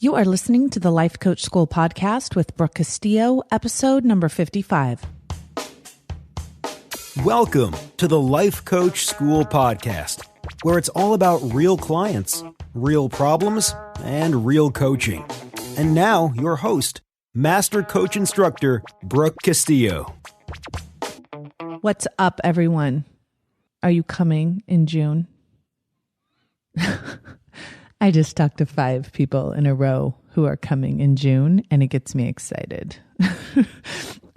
You are listening to the Life Coach School podcast with Brooke Castillo, episode number 55. Welcome to the Life Coach School podcast, where it's all about real clients, real problems, and real coaching. And now, your host, Master Coach Instructor, Brooke Castillo. What's up, everyone? Are you coming in June? I just talked to 5 people in a row who are coming in June, and it gets me excited.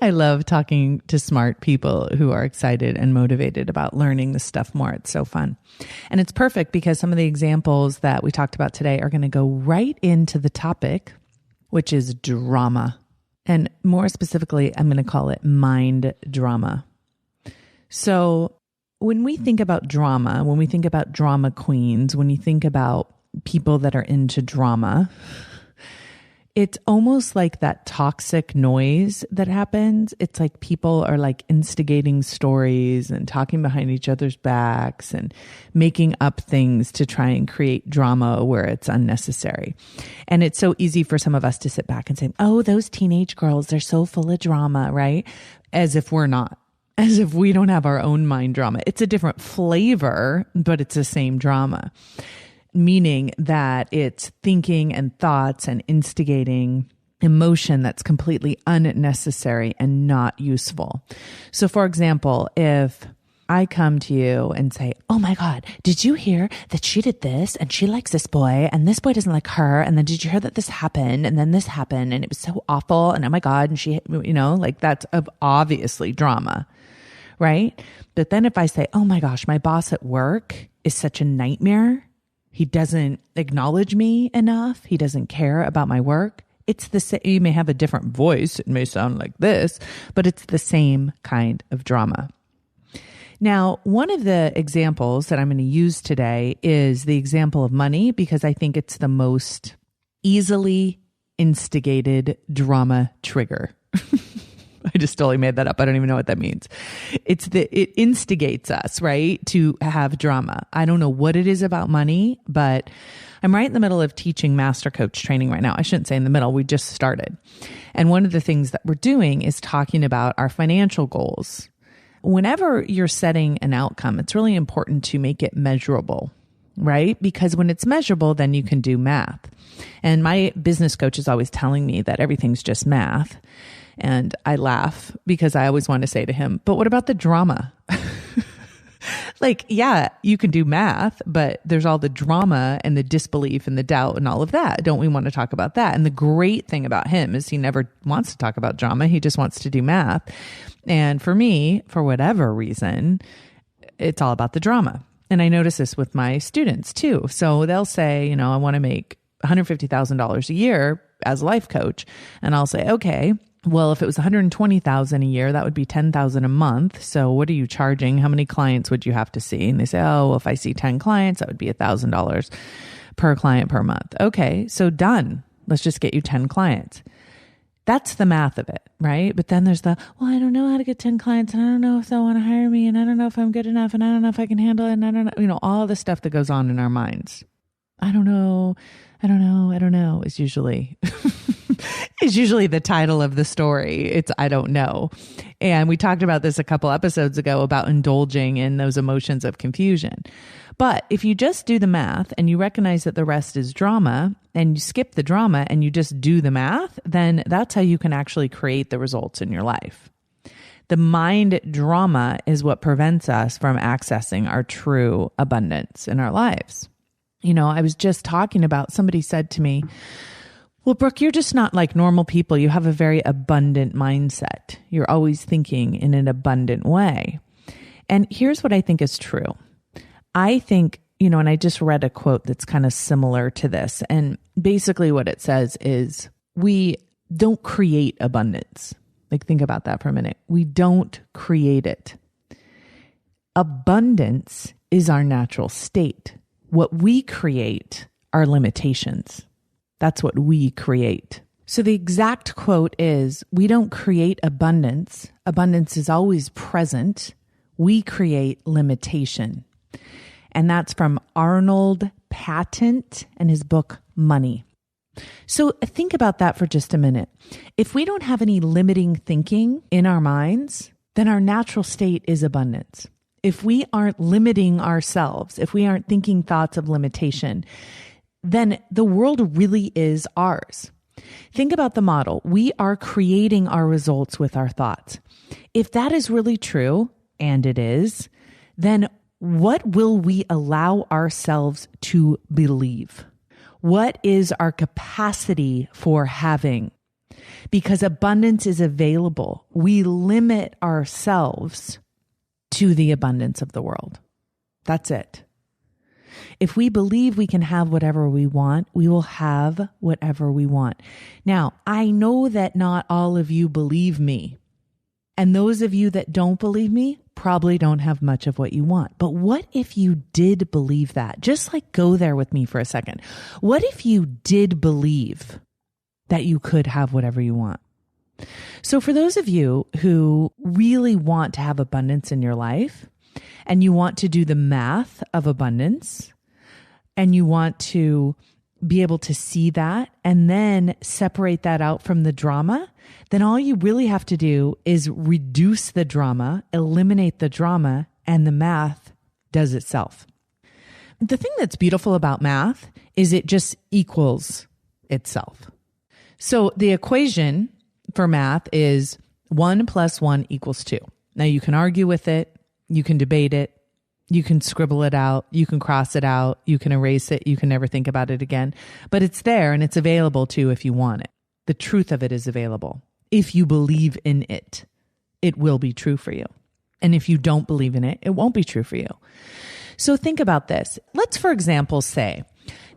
I love talking to smart people who are excited and motivated about learning this stuff more. It's so fun. And it's perfect because some of the examples that we talked about today are going to go right into the topic, which is drama. And more specifically, I'm going to call it mind drama. So when we think about drama, when we think about drama queens, when you think about people that are into drama, it's almost like that toxic noise that happens. It's like people are like instigating stories and talking behind each other's backs and making up things to try and create drama where it's unnecessary. And it's so easy for some of us to sit back and say, oh, those teenage girls, they're so full of drama, right? As if we're not. As if we don't have our own mind drama. It's a different flavor, but it's the same drama. Meaning that it's thinking and thoughts and instigating emotion that's completely unnecessary and not useful. So for example, if I come to you and say, oh my God, did you hear that she did this and she likes this boy and this boy doesn't like her? And then did you hear that this happened and then this happened and it was so awful and oh my God, and she, like that's obviously drama, right? But then if I say, oh my gosh, my boss at work is such a nightmare. He doesn't acknowledge me enough. He doesn't care about my work. It's the same. You may have a different voice. It may sound like this, but it's the same kind of drama. Now, one of the examples that I'm going to use today is the example of money because I think it's the most easily instigated drama trigger. I just totally made that up. I don't even know what that means. It instigates us, right, to have drama. I don't know what it is about money, but I'm right in the middle of teaching Master Coach training right now. I shouldn't say in the middle. We just started. And one of the things that we're doing is talking about our financial goals. Whenever you're setting an outcome, it's really important to make it measurable, right? Because when it's measurable, then you can do math. And my business coach is always telling me that everything's just math. And I laugh because I always want to say to him, but what about the drama? Like, yeah, you can do math, but there's all the drama and the disbelief and the doubt and all of that. Don't we want to talk about that? And the great thing about him is he never wants to talk about drama. He just wants to do math. And for me, for whatever reason, it's all about the drama. And I notice this with my students too. So they'll say, I want to make $150,000 a year as a life coach. And I'll say, okay, well, if it was $120,000 a year, that would be $10,000 a month. So what are you charging? How many clients would you have to see? And they say, oh, well, if I see 10 clients, that would be $1,000 per client per month. Okay, so done. Let's just get you 10 clients. That's the math of it, right? But then there's well, I don't know how to get 10 clients and I don't know if they'll want to hire me and I don't know if I'm good enough and I don't know if I can handle it and I don't know, all the stuff that goes on in our minds. I don't know is usually the title of the story. It's I don't know. And we talked about this a couple episodes ago about indulging in those emotions of confusion. But if you just do the math and you recognize that the rest is drama and you skip the drama and you just do the math, then that's how you can actually create the results in your life. The mind drama is what prevents us from accessing our true abundance in our lives. I was just talking about, somebody said to me, well, Brooke, you're just not like normal people. You have a very abundant mindset. You're always thinking in an abundant way. And here's what I think is true. I think, and I just read a quote that's kind of similar to this. And basically what it says is we don't create abundance. Like, think about that for a minute. We don't create it. Abundance is our natural state. What we create are limitations. That's what we create. So the exact quote is, we don't create abundance. Abundance is always present. We create limitation. And that's from Arnold Patent and his book, Money. So think about that for just a minute. If we don't have any limiting thinking in our minds, then our natural state is abundance. If we aren't limiting ourselves, if we aren't thinking thoughts of limitation, then the world really is ours. Think about the model. We are creating our results with our thoughts. If that is really true, and it is, then what will we allow ourselves to believe? What is our capacity for having? Because abundance is available. We limit ourselves to the abundance of the world. That's it. If we believe we can have whatever we want, we will have whatever we want. Now, I know that not all of you believe me. And those of you that don't believe me probably don't have much of what you want. But what if you did believe that? Just like go there with me for a second. What if you did believe that you could have whatever you want? So for those of you who really want to have abundance in your life, and you want to do the math of abundance, and you want to be able to see that and then separate that out from the drama, then all you really have to do is reduce the drama, eliminate the drama, and the math does itself. The thing that's beautiful about math is it just equals itself. So the equation for math is 1 + 1 = 2. Now you can argue with it, you can debate it, you can scribble it out, you can cross it out, you can erase it, you can never think about it again. But it's there and it's available too if you want it. The truth of it is available. If you believe in it, it will be true for you. And if you don't believe in it, it won't be true for you. So think about this. Let's, for example, say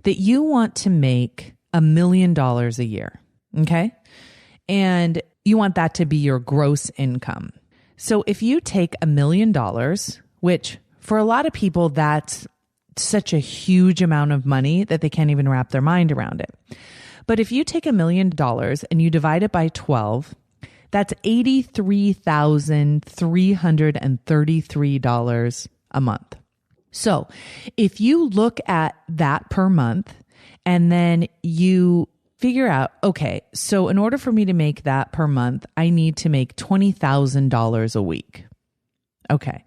that you want to make $1 million a year, okay? And you want that to be your gross income. So if you take $1 million, which for a lot of people, that's such a huge amount of money that they can't even wrap their mind around it. But if you take $1 million and you divide it by 12, that's $83,333 a month. So if you look at that per month and then you figure out, okay, so in order for me to make that per month, I need to make $20,000 a week. Okay.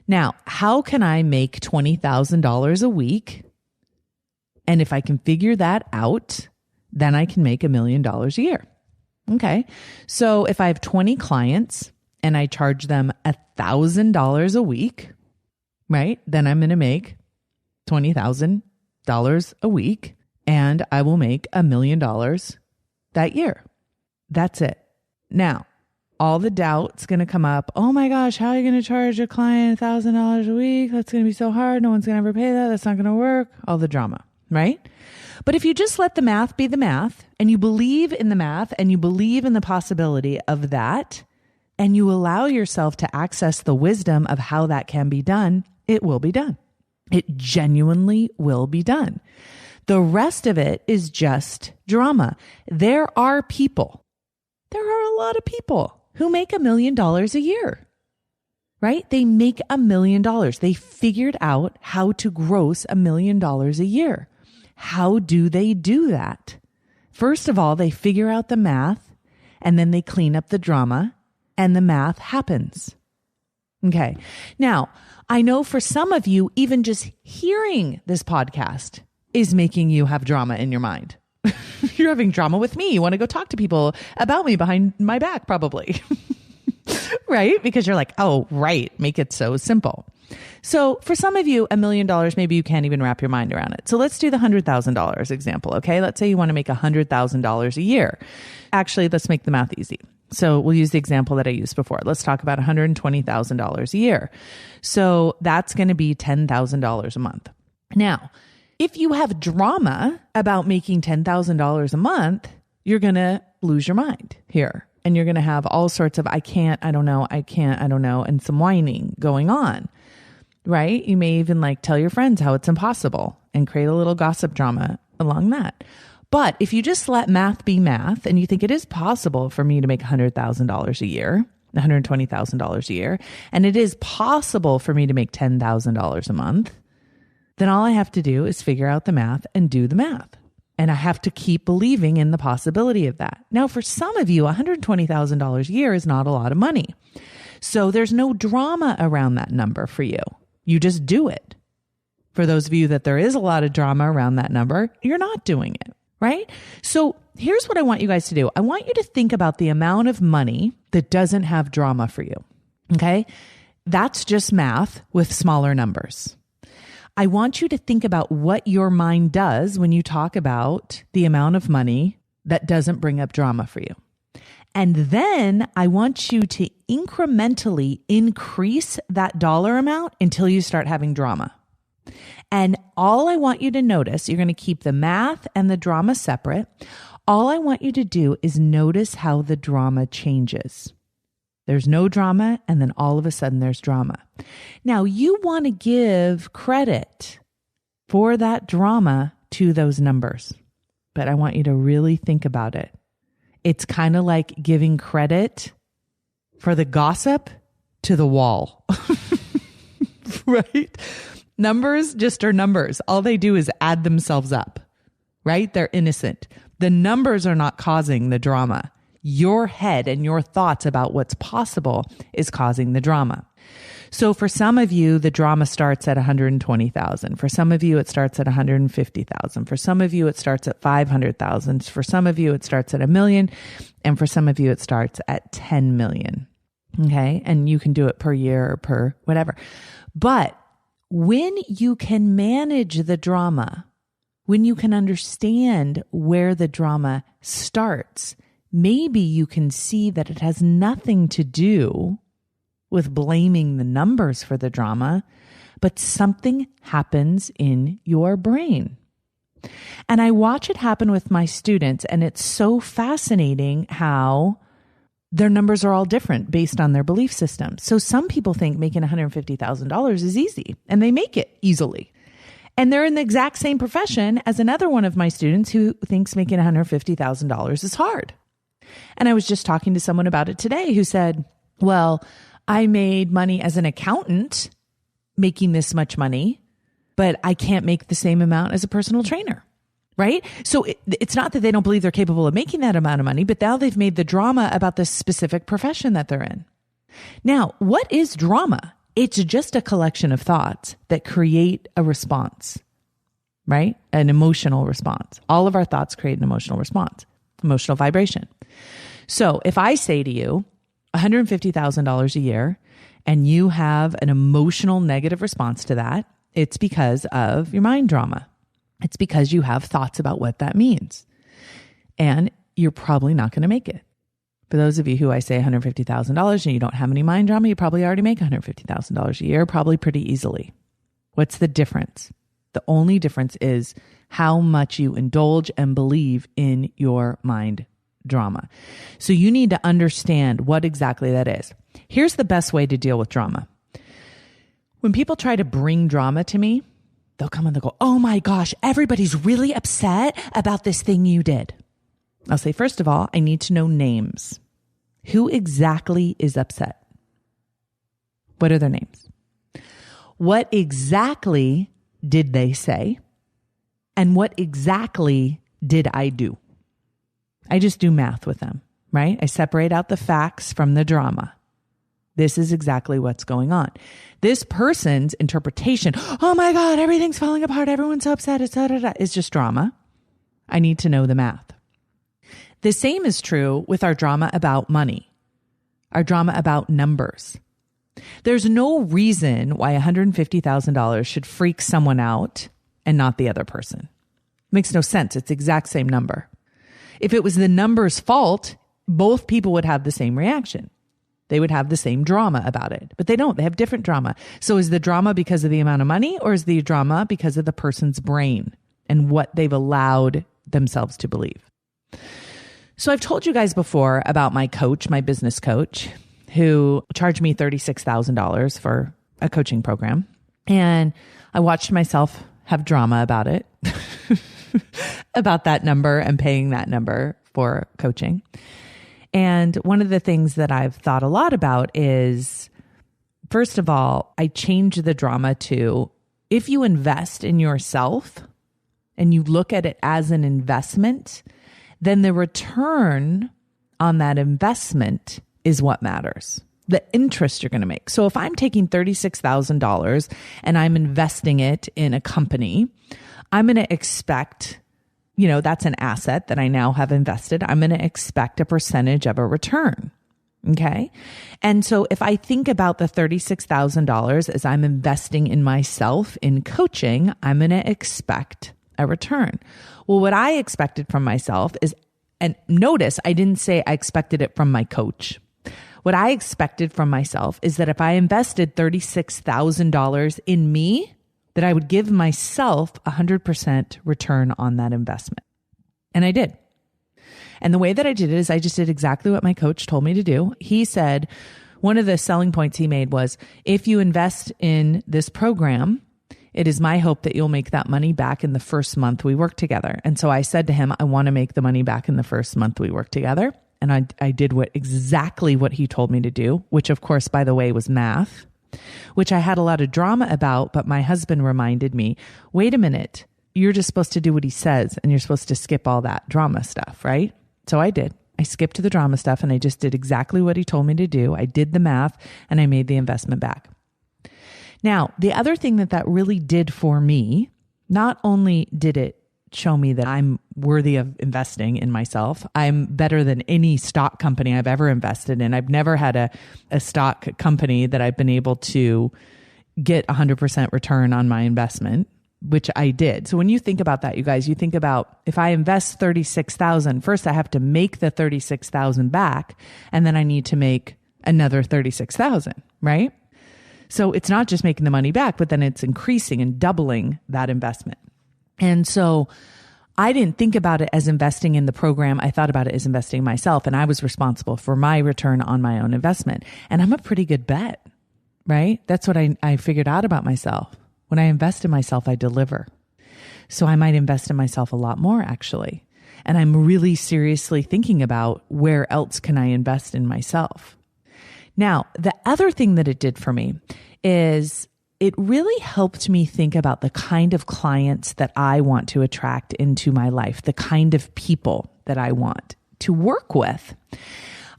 Now, how can I make $20,000 a week? And if I can figure that out, then I can make $1 million a year. Okay. So if I have 20 clients and I charge them $1,000 a week, right? Then I'm going to make $20,000 a week and I will make $1 million that year. That's it. Now, all the doubt's going to come up. Oh my gosh, how are you going to charge a client $1,000 a week? That's going to be so hard. No one's going to ever pay that. That's not going to work. All the drama, right? But if you just let the math be the math and you believe in the math and you believe in the possibility of that and you allow yourself to access the wisdom of how that can be done, it will be done. It genuinely will be done. The rest of it is just drama. There are a lot of people who make $1 million a year, right? They make $1 million. They figured out how to gross $1 million a year. How do they do that? First of all, they figure out the math and then they clean up the drama and the math happens. Okay. Now, I know for some of you, even just hearing this podcast is making you have drama in your mind. You're having drama with me. You want to go talk to people about me behind my back, probably. Right? Because you're like, oh, right. Make it so simple. So for some of you, $1 million, maybe you can't even wrap your mind around it. So let's do the $100,000 example. Okay. Let's say you want to make $100,000 a year. Actually, let's make the math easy. So we'll use the example that I used before. Let's talk about $120,000 a year. So that's going to be $10,000 a month. Now, if you have drama about making $10,000 a month, you're going to lose your mind here. And you're going to have all sorts of, I can't, I don't know, and some whining going on, right? You may even tell your friends how it's impossible and create a little gossip drama along that. But if you just let math be math and you think it is possible for me to make $100,000 a year, $120,000 a year, and it is possible for me to make $10,000 a month, then all I have to do is figure out the math and do the math. And I have to keep believing in the possibility of that. Now, for some of you, $120,000 a year is not a lot of money. So there's no drama around that number for you. You just do it. For those of you that there is a lot of drama around that number, you're not doing it, right? So here's what I want you guys to do. I want you to think about the amount of money that doesn't have drama for you, okay? That's just math with smaller numbers. I want you to think about what your mind does when you talk about the amount of money that doesn't bring up drama for you. And then I want you to incrementally increase that dollar amount until you start having drama. And all I want you to notice, you're going to keep the math and the drama separate. All I want you to do is notice how the drama changes. There's no drama, and then all of a sudden there's drama. Now, you want to give credit for that drama to those numbers, but I want you to really think about it. It's kind of like giving credit for the gossip to the wall, right? Numbers just are numbers. All they do is add themselves up, right? They're innocent. The numbers are not causing the drama. Your head and your thoughts about what's possible is causing the drama. So for some of you, the drama starts at 120,000. For some of you, it starts at 150,000. For some of you, it starts at 500,000. For some of you, it starts at $1 million. And for some of you, it starts at 10 million. Okay. And you can do it per year or per whatever. But when you can manage the drama, when you can understand where the drama starts, maybe you can see that it has nothing to do with blaming the numbers for the drama, but something happens in your brain. And I watch it happen with my students, and it's so fascinating how their numbers are all different based on their belief system. So some people think making $150,000 is easy, and they make it easily. And they're in the exact same profession as another one of my students who thinks making $150,000 is hard. And I was just talking to someone about it today who said, well, I made money as an accountant making this much money, but I can't make the same amount as a personal trainer, right? So it's not that they don't believe they're capable of making that amount of money, but now they've made the drama about the specific profession that they're in. Now, what is drama? It's just a collection of thoughts that create a response, right? An emotional response. All of our thoughts create an emotional response, emotional vibration. So if I say to you, $150,000 a year, and you have an emotional negative response to that, it's because of your mind drama. It's because you have thoughts about what that means. And you're probably not going to make it. For those of you who I say $150,000 and you don't have any mind drama, you probably already make $150,000 a year, probably pretty easily. What's the difference? The only difference is how much you indulge and believe in your mind drama. So you need to understand what exactly that is. Here's the best way to deal with drama. When people try to bring drama to me, they'll come and they'll go, oh my gosh, everybody's really upset about this thing you did. I'll say, first of all, I need to know names. Who exactly is upset? What are their names? What exactly did they say? And what exactly did I do? I just do math with them, right? I separate out the facts from the drama. This is exactly what's going on. This person's interpretation, oh my God, everything's falling apart, everyone's so upset, it's just drama. I need to know the math. The same is true with our drama about money, our drama about numbers. There's no reason why $150,000 should freak someone out and not the other person. It makes no sense. It's the exact same number. If it was the number's fault, both people would have the same reaction. They would have the same drama about it, but they don't. They have different drama. So is the drama because of the amount of money, or is the drama because of the person's brain and what they've allowed themselves to believe? So I've told you guys before about my coach, my business coach, who charged me $36,000 for a coaching program. And I watched myself have drama about it, about that number and paying that number for coaching. And one of the things that I've thought a lot about is, first of all, I changed the drama to, if you invest in yourself, and you look at it as an investment, then the return on that investment is what matters. The interest you're going to make. So if I'm taking $36,000 and I'm investing it in a company, I'm going to expect, that's an asset that I now have invested. I'm going to expect a percentage of a return. Okay. And so if I think about the $36,000 as I'm investing in myself in coaching, I'm going to expect a return. Well, what I expected from myself is, and notice I didn't say I expected it from my coach. What I expected from myself is that if I invested $36,000 in me, that I would give myself 100% return on that investment. And I did. And the way that I did it is I just did exactly what my coach told me to do. He said, one of the selling points he made was, if you invest in this program, it is my hope that you'll make that money back in the first month we work together. And so I said to him, I want to make the money back in the first month we work together. And I did exactly what he told me to do, which of course, by the way, was math, which I had a lot of drama about, but my husband reminded me, wait a minute, you're just supposed to do what he says and you're supposed to skip all that drama stuff, right? So I did. I skipped the drama stuff and I just did exactly what he told me to do. I did the math and I made the investment back. Now, the other thing that really did for me, not only did it show me that I'm worthy of investing in myself, I'm better than any stock company I've ever invested in. I've never had a stock company that I've been able to get 100% return on my investment, which I did. So when you think about that, you guys, you think about if I invest $36,000, first I have to make the $36,000 back, and then I need to make another $36,000, right? So it's not just making the money back, but then it's increasing and doubling that investment. And so I didn't think about it as investing in the program. I thought about it as investing in myself, and I was responsible for my return on my own investment. And I'm a pretty good bet, right? That's what I figured out about myself. When I invest in myself, I deliver. So I might invest in myself a lot more, actually. And I'm really seriously thinking about where else can I invest in myself. Now, the other thing that it did for me is it really helped me think about the kind of clients that I want to attract into my life, the kind of people that I want to work with.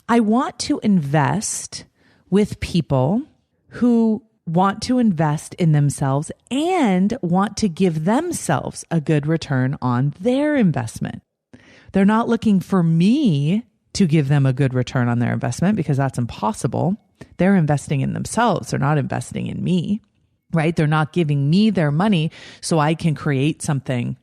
I want to invest with people who want to invest in themselves and want to give themselves a good return on their investment. They're not looking for me to give them a good return on their investment because that's impossible. They're investing in themselves. They're not investing in me, right? They're not giving me their money so I can create something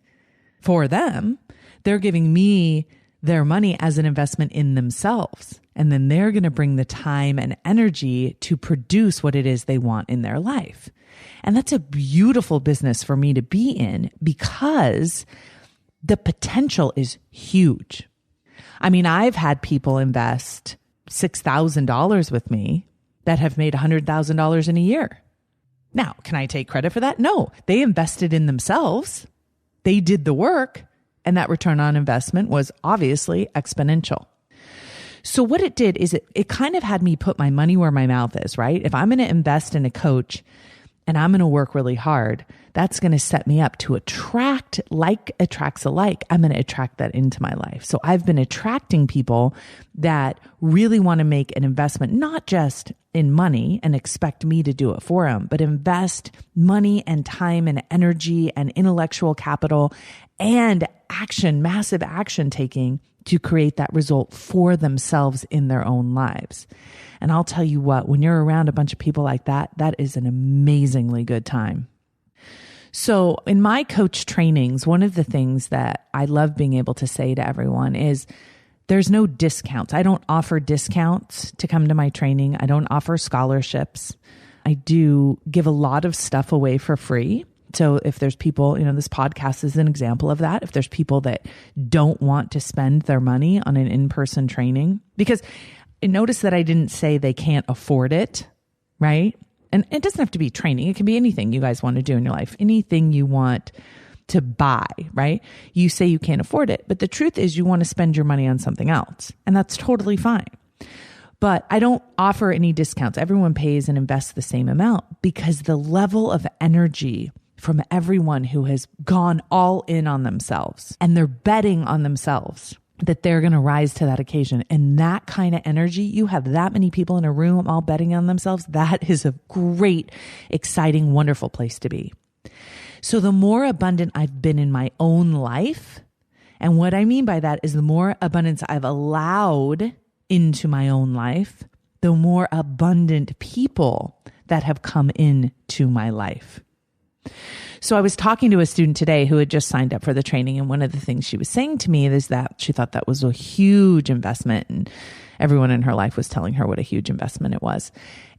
for them. They're giving me their money as an investment in themselves. And then they're going to bring the time and energy to produce what it is they want in their life. And that's a beautiful business for me to be in because the potential is huge. I mean, I've had people invest $6,000 with me that have made $100,000 in a year. Now, can I take credit for that? No, they invested in themselves. They did the work, and that return on investment was obviously exponential. So what it did is it kind of had me put my money where my mouth is, right? If I'm going to invest in a coach and I'm going to work really hard, that's going to set me up to attract, like attracts alike. I'm going to attract that into my life. So I've been attracting people that really want to make an investment, not just in money and expect me to do it for them, but invest money and time and energy and intellectual capital and action, massive action taking to create that result for themselves in their own lives. And I'll tell you what, when you're around a bunch of people like that, that is an amazingly good time. So in my coach trainings, one of the things that I love being able to say to everyone is there's no discounts. I don't offer discounts to come to my training. I don't offer scholarships. I do give a lot of stuff away for free. So if there's people, this podcast is an example of that. If there's people that don't want to spend their money on an in-person training, because notice that I didn't say they can't afford it, right? And it doesn't have to be training. It can be anything you guys want to do in your life, anything you want to buy, right? You say you can't afford it, but the truth is you want to spend your money on something else, and that's totally fine. But I don't offer any discounts. Everyone pays and invests the same amount because the level of energy from everyone who has gone all in on themselves and they're betting on themselves that they're going to rise to that occasion. And that kind of energy, you have that many people in a room all betting on themselves. That is a great, exciting, wonderful place to be. So the more abundant I've been in my own life, and what I mean by that is the more abundance I've allowed into my own life, the more abundant people that have come into my life. So I was talking to a student today who had just signed up for the training. And one of the things she was saying to me is that she thought that was a huge investment. And everyone in her life was telling her what a huge investment it was.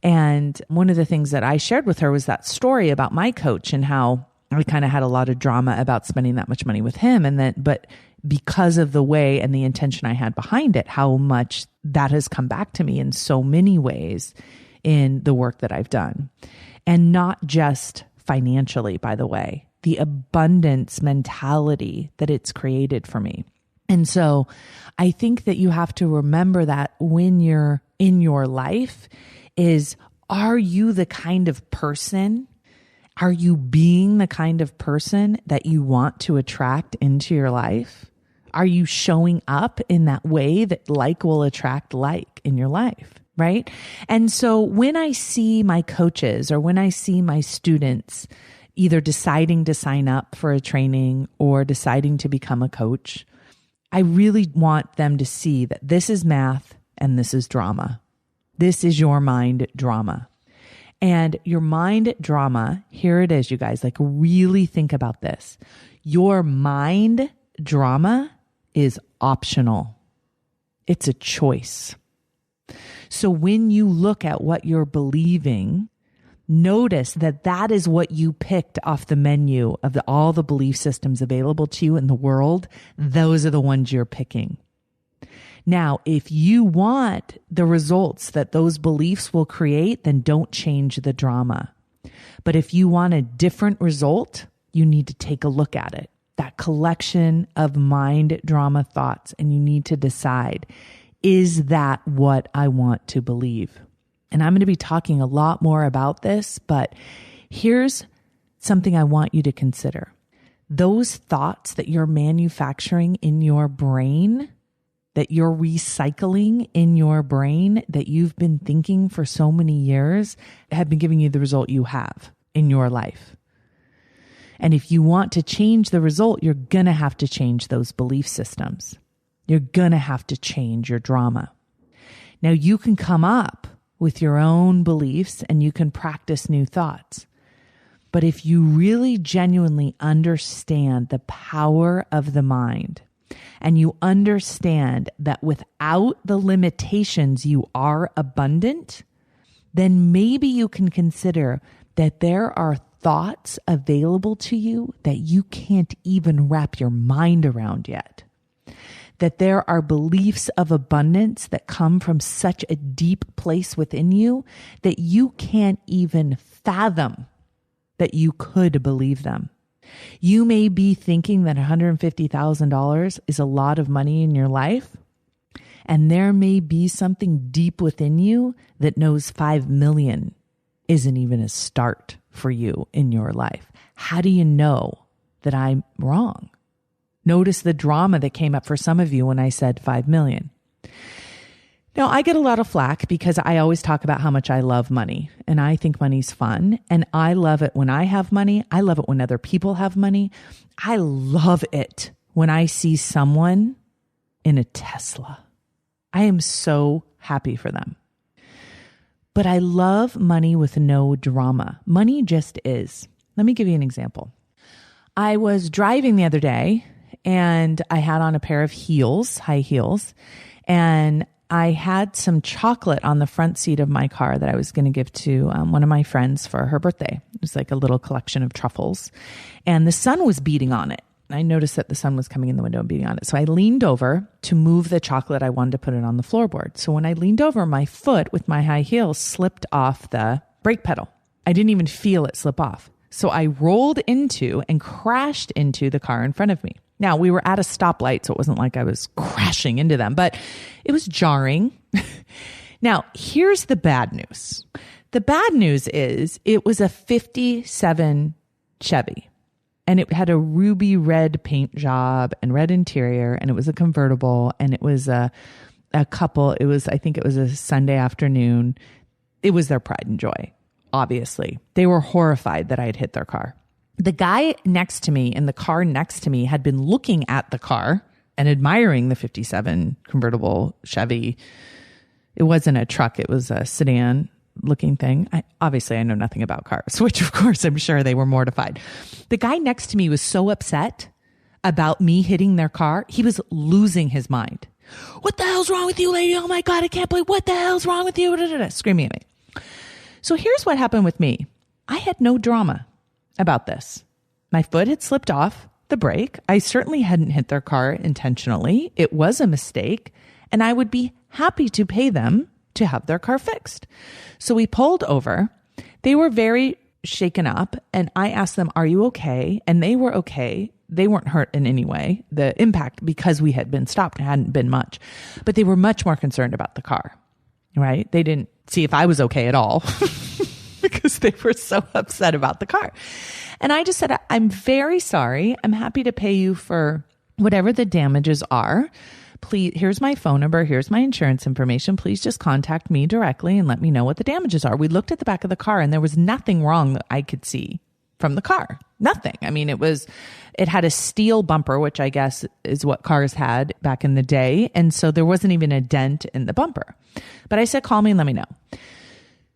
And one of the things that I shared with her was that story about my coach and how I kind of had a lot of drama about spending that much money with him. But because of the way and the intention I had behind it, how much that has come back to me in so many ways in the work that I've done. And not just financially, by the way, the abundance mentality that it's created for me. And so I think that you have to remember that when you're in your life is, are you the kind of person? Are you being the kind of person that you want to attract into your life? Are you showing up in that way that like will attract like in your life? Right? And so when I see my coaches or when I see my students either deciding to sign up for a training or deciding to become a coach, I really want them to see that this is math and this is drama. This is your mind drama. And your mind drama, here it is, you guys, like really think about this. Your mind drama is optional. It's a choice. So when you look at what you're believing, notice that that is what you picked off the menu of all the belief systems available to you in the world. Those are the ones you're picking. Now, if you want the results that those beliefs will create, then don't change the drama. But if you want a different result, you need to take a look at it, that collection of mind drama thoughts, and you need to decide, is that what I want to believe? And I'm going to be talking a lot more about this, but here's something I want you to consider. Those thoughts that you're manufacturing in your brain, that you're recycling in your brain, that you've been thinking for so many years, have been giving you the result you have in your life. And if you want to change the result, you're going to have to change those belief systems. You're going to have to change your drama. Now, you can come up with your own beliefs and you can practice new thoughts. But if you really genuinely understand the power of the mind and you understand that without the limitations you are abundant, then maybe you can consider that there are thoughts available to you that you can't even wrap your mind around yet. That there are beliefs of abundance that come from such a deep place within you that you can't even fathom that you could believe them. You may be thinking that $150,000 is a lot of money in your life, and there may be something deep within you that knows 5 million isn't even a start for you in your life. How do you know that I'm wrong? Notice the drama that came up for some of you when I said 5 million. Now, I get a lot of flack because I always talk about how much I love money and I think money's fun. And I love it when I have money. I love it when other people have money. I love it when I see someone in a Tesla. I am so happy for them. But I love money with no drama. Money just is. Let me give you an example. I was driving the other day and I had on a pair of heels, high heels, and I had some chocolate on the front seat of my car that I was going to give to one of my friends for her birthday. It was like a little collection of truffles, and the sun was beating on it. I noticed that the sun was coming in the window and beating on it. So I leaned over to move the chocolate. I wanted to put it on the floorboard. So when I leaned over, my foot with my high heels slipped off the brake pedal. I didn't even feel it slip off. So I rolled into and crashed into the car in front of me. Now, we were at a stoplight, so it wasn't like I was crashing into them, but it was jarring. Now, here's the bad news. The bad news is it was a $57 Chevy. And it had a ruby red paint job and red interior, and it was a convertible, and it was a couple. I think it was a Sunday afternoon. It was their pride and joy, obviously. They were horrified that I had hit their car. The guy next to me in the car next to me had been looking at the car and admiring the 57 convertible Chevy. It wasn't a truck. It was a sedan looking thing. I know nothing about cars, which of course I'm sure they were mortified. The guy next to me was so upset about me hitting their car. He was losing his mind. What the hell's wrong with you, lady? Oh my God, I can't believe what the hell's wrong with you? Screaming at me. So here's what happened with me. I had no drama about this. My foot had slipped off the brake. I certainly hadn't hit their car intentionally. It was a mistake, and I would be happy to pay them to have their car fixed. So we pulled over. They were very shaken up, and I asked them, are you okay? And they were okay. They weren't hurt in any way. The impact, because we had been stopped, hadn't been much, but they were much more concerned about the car, right? They didn't see if I was okay at all because they were so upset about the car. And I just said, I'm very sorry. I'm happy to pay you for whatever the damages are. Please, here's my phone number. Here's my insurance information. Please just contact me directly and let me know what the damages are. We looked at the back of the car and there was nothing wrong that I could see from the car. Nothing. I mean, it had a steel bumper, which I guess is what cars had back in the day. And so there wasn't even a dent in the bumper. But I said, call me and let me know.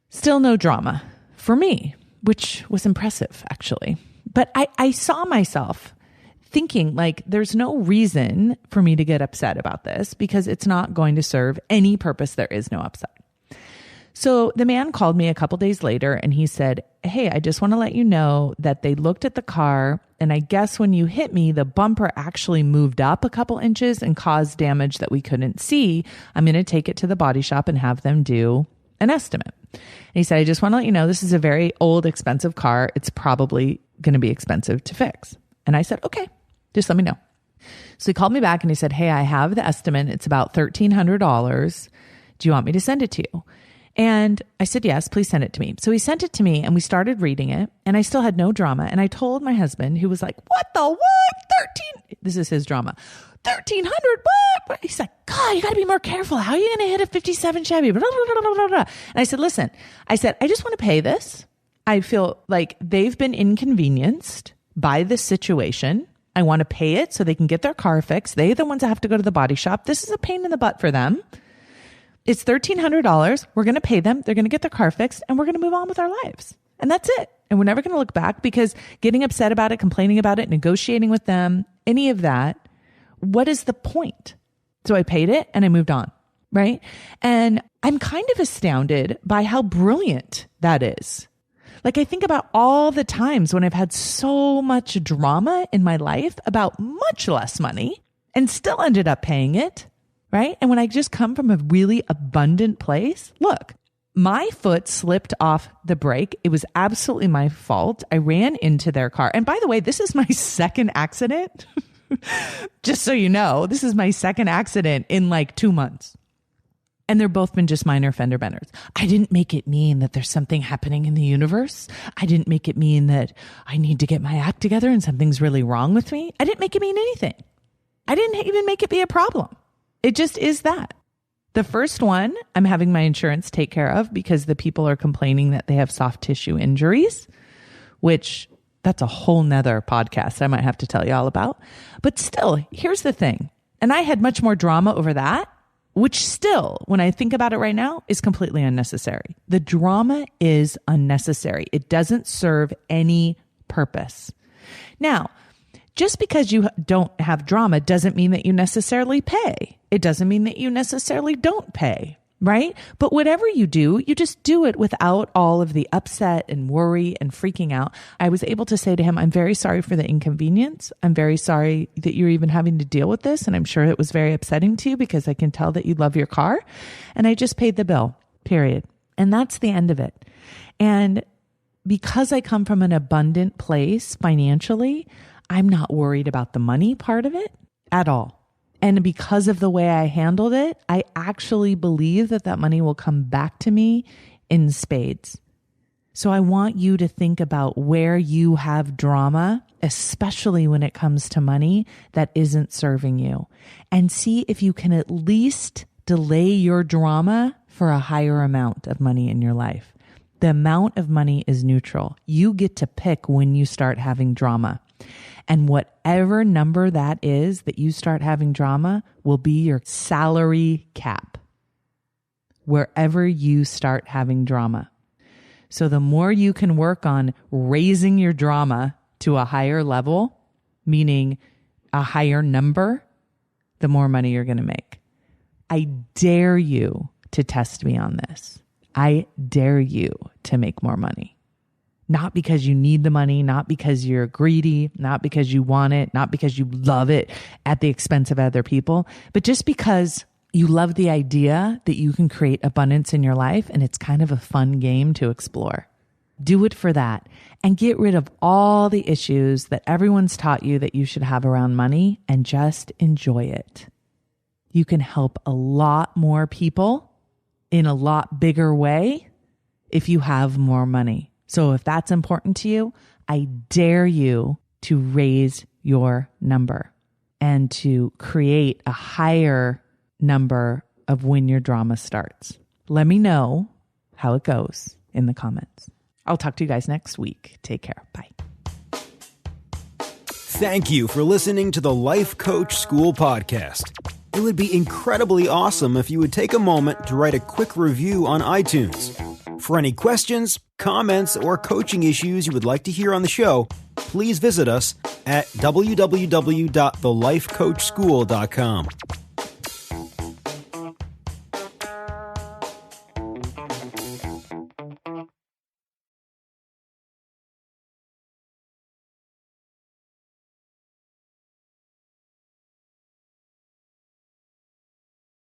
Still no drama for me, which was impressive actually. But I saw myself thinking like there's no reason for me to get upset about this because it's not going to serve any purpose. There is no upset. So the man called me a couple days later and he said, hey, I just want to let you know that they looked at the car and I guess when you hit me, the bumper actually moved up a couple inches and caused damage that we couldn't see. I'm going to take it to the body shop and have them do an estimate. And he said, I just want to let you know, this is a very old, expensive car. It's probably going to be expensive to fix. And I said, okay. Just let me know. So he called me back and he said, hey, I have the estimate. It's about $1,300. Do you want me to send it to you? And I said, yes, please send it to me. So he sent it to me and we started reading it and I still had no drama. And I told my husband, who was like, what the what? This is his drama. 1,300, what? He's like, God, you got to be more careful. How are you going to hit a 57 Chevy? Blah, blah, blah, blah, blah. And I said, listen, I just want to pay this. I feel like they've been inconvenienced by this situation. I want to pay it so they can get their car fixed. They're the ones that have to go to the body shop. This is a pain in the butt for them. It's $1,300. We're going to pay them. They're going to get their car fixed and we're going to move on with our lives. And that's it. And we're never going to look back because getting upset about it, complaining about it, negotiating with them, any of that, what is the point? So I paid it and I moved on, right? And I'm kind of astounded by how brilliant that is. Like I think about all the times when I've had so much drama in my life about much less money and still ended up paying it, right? And when I just come from a really abundant place, look, my foot slipped off the brake. It was absolutely my fault. I ran into their car. And by the way, this is my second accident. Just so you know, this is my second accident in like 2 months. And they're both been just minor fender benders. I didn't make it mean that there's something happening in the universe. I didn't make it mean that I need to get my act together and something's really wrong with me. I didn't make it mean anything. I didn't even make it be a problem. It just is that. The first one, I'm having my insurance take care of because the people are complaining that they have soft tissue injuries, which that's a whole nother podcast I might have to tell you all about. But still, here's the thing. And I had much more drama over that, which still, when I think about it right now, is completely unnecessary. The drama is unnecessary. It doesn't serve any purpose. Now, just because you don't have drama doesn't mean that you necessarily pay. It doesn't mean that you necessarily don't pay, right? But whatever you do, you just do it without all of the upset and worry and freaking out. I was able to say to him, I'm very sorry for the inconvenience. I'm very sorry that you're even having to deal with this. And I'm sure it was very upsetting to you because I can tell that you love your car. And I just paid the bill, period. And that's the end of it. And because I come from an abundant place financially, I'm not worried about the money part of it at all. And because of the way I handled it, I actually believe that that money will come back to me in spades. So I want you to think about where you have drama, especially when it comes to money, that isn't serving you, and see if you can at least delay your drama for a higher amount of money in your life. The amount of money is neutral. You get to pick when you start having drama. And whatever number that is that you start having drama will be your salary cap, wherever you start having drama. So the more you can work on raising your drama to a higher level, meaning a higher number, the more money you're going to make. I dare you to test me on this. I dare you to make more money. Not because you need the money, not because you're greedy, not because you want it, not because you love it at the expense of other people, but just because you love the idea that you can create abundance in your life, and it's kind of a fun game to explore. Do it for that and get rid of all the issues that everyone's taught you that you should have around money, and just enjoy it. You can help a lot more people in a lot bigger way if you have more money. So if that's important to you, I dare you to raise your number and to create a higher number of when your drama starts. Let me know how it goes in the comments. I'll talk to you guys next week. Take care. Bye. Thank you for listening to the Life Coach School podcast. It would be incredibly awesome if you would take a moment to write a quick review on iTunes. For any questions, comments, or coaching issues you would like to hear on the show, please visit us at www.thelifecoachschool.com.